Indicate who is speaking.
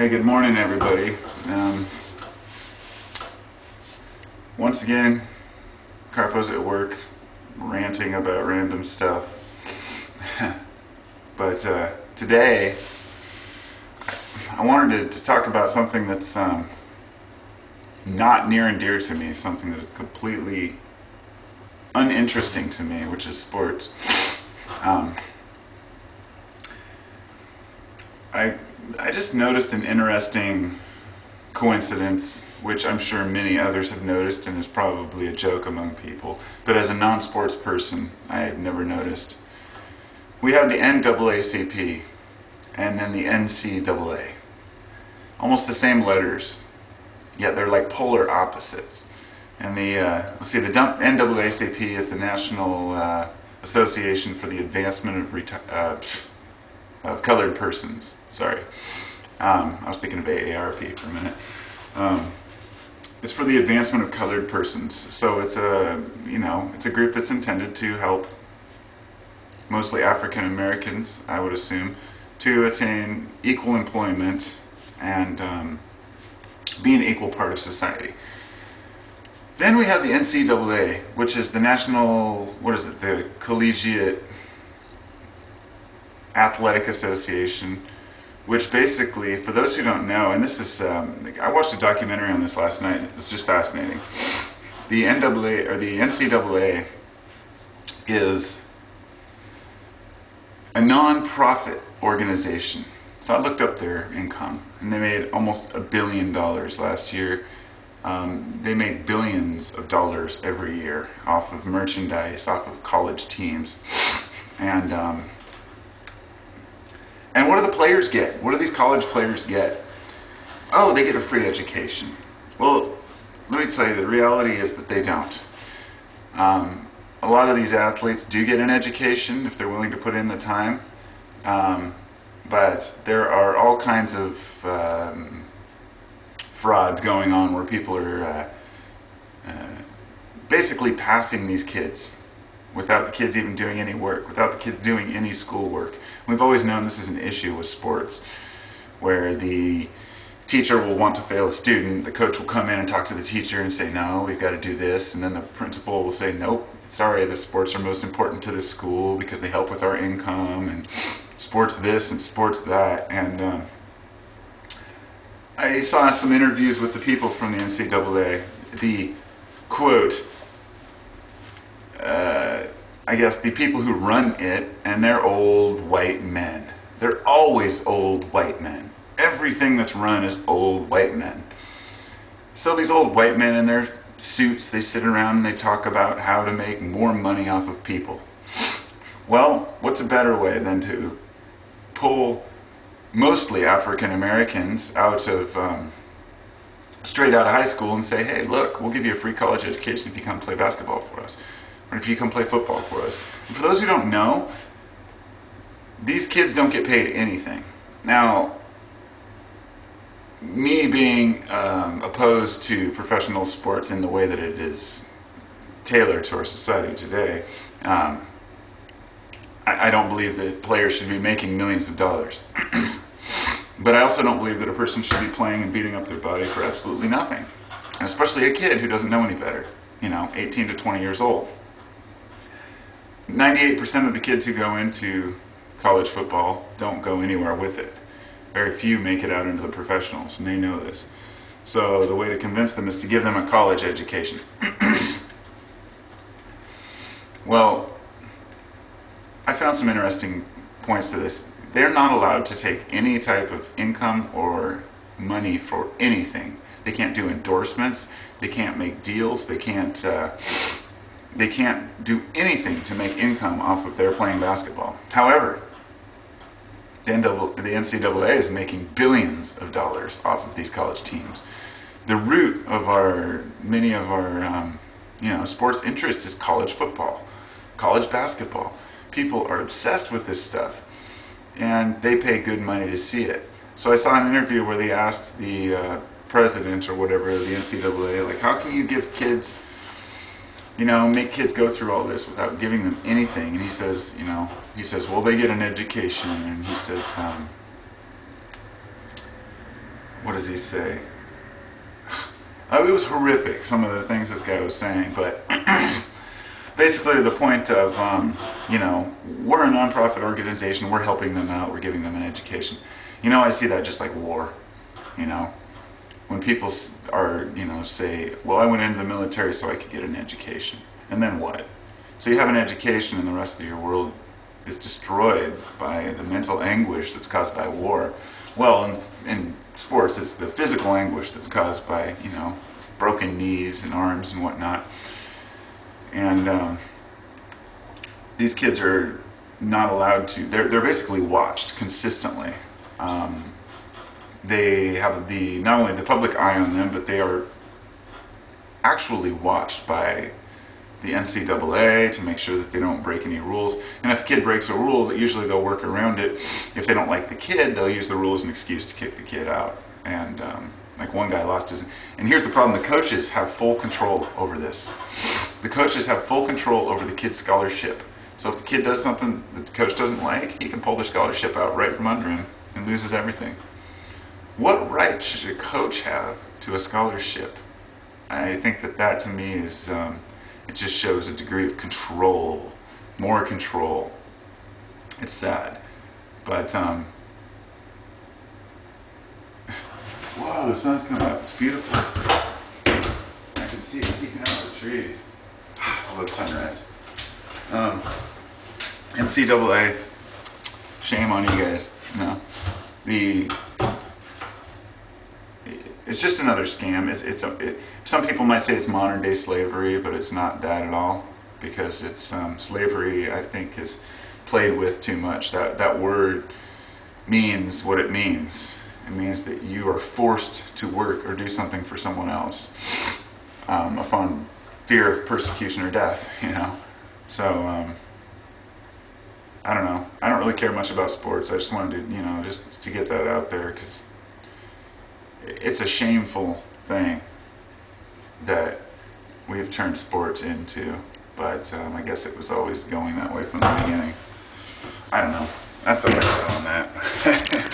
Speaker 1: Hey, good morning, everybody. Once again, Carpo's at work, ranting about random stuff. But today, I wanted to talk about something that's not near and dear to me, something that is completely uninteresting to me, which is sports. I just noticed an interesting coincidence, which I'm sure many others have noticed and is probably a joke among people, but as a non-sports person, I have never noticed. We have the NAACP and then the NCAA. Almost the same letters, yet they're like polar opposites. And the NAACP is the National Association for the Advancement of Colored Persons. Sorry. I was thinking of AARP for a minute. It's for the advancement of colored persons. So it's a group that's intended to help mostly African Americans, I would assume, to attain equal employment and be an equal part of society. Then we have the NCAA, which is the National, the Collegiate Athletic Association, which basically, for those who don't know, and this is, I watched a documentary on this last night, it's just fascinating. The NCAA is a non-profit organization. So I looked up their income, and they made almost $1 billion last year. They make billions of dollars every year off of merchandise, off of college teams, and what do the players get? What do these college players get? Oh, they get a free education. Well, let me tell you, the reality is that they don't. A lot of these athletes do get an education if they're willing to put in the time, but there are all kinds of frauds going on where people are basically passing these kids without the kids even doing any work, without the kids doing any school work. We've always known this is an issue with sports, where the teacher will want to fail a student, the coach will come in and talk to the teacher and say, no, we've got to do this, and then the principal will say, nope, sorry, the sports are most important to the school because they help with our income, and sports this and sports that. And I saw some interviews with the people from the NCAA. The quote, I guess the people who run it, and they're old white men. They're always old white men. Everything that's run is old white men. So these old white men in their suits, they sit around and they talk about how to make more money off of people. Well, what's a better way than to pull mostly African Americans out of straight out of high school and say, hey, look, we'll give you a free college education if you come play basketball for us, or if you come play football for us. And for those who don't know, these kids don't get paid anything. Now, me being opposed to professional sports in the way that it is tailored to our society today, I don't believe that players should be making millions of dollars. But I also don't believe that a person should be playing and beating up their body for absolutely nothing. And especially a kid who doesn't know any better, 18 to 20 years old. 98% of the kids who go into college football don't go anywhere with it. Very few make it out into the professionals, and they know this. So the way to convince them is to give them a college education. Well, I found some interesting points to this. They're not allowed to take any type of income or money for anything. They can't do endorsements. They can't make deals. They can't do anything to make income off of their playing basketball. However, the NCAA is making billions of dollars off of these college teams. The root of many of our sports interest is college football, college basketball. People are obsessed with this stuff, and they pay good money to see it. So I saw an interview where they asked the president or whatever of the NCAA, like, how can you give kids, make kids go through all this without giving them anything? And he says, well, they get an education, and he says, what does he say? It was horrific, some of the things this guy was saying, but basically the point of, we're a nonprofit organization, we're helping them out, we're giving them an education. I see that just like war, when people say, well, I went into the military so I could get an education. And then what? So you have an education and the rest of your world is destroyed by the mental anguish that's caused by war. Well, in sports, it's the physical anguish that's caused by, broken knees and arms and whatnot. And these kids are not allowed to, they're basically watched consistently. They have not only the public eye on them, but they are actually watched by the NCAA to make sure that they don't break any rules. And if a kid breaks a rule, usually they'll work around it. If they don't like the kid, they'll use the rule as an excuse to kick the kid out. And like one guy lost his... And here's the problem. The coaches have full control over this. The coaches have full control over the kid's scholarship. So if the kid does something that the coach doesn't like, he can pull the scholarship out right from under him and loses everything. What right should a coach have to a scholarship? I think that to me is... it just shows a degree of control, more control. It's sad. But, whoa, the sun's coming up. It's beautiful. I can see it peeking out of the trees. I love sunrise. NCAA, shame on you guys. No. It's just another scam. Some people might say it's modern day slavery, but it's not that at all, because it's slavery, I think, is played with too much. That word means what it means. It means that you are forced to work or do something for someone else upon fear of persecution or death, So, I don't know. I don't really care much about sports. I just wanted to, just to get that out there, because it's a shameful thing that we've turned sports into, but I guess it was always going that way from the beginning. I don't know. That's all I got on that.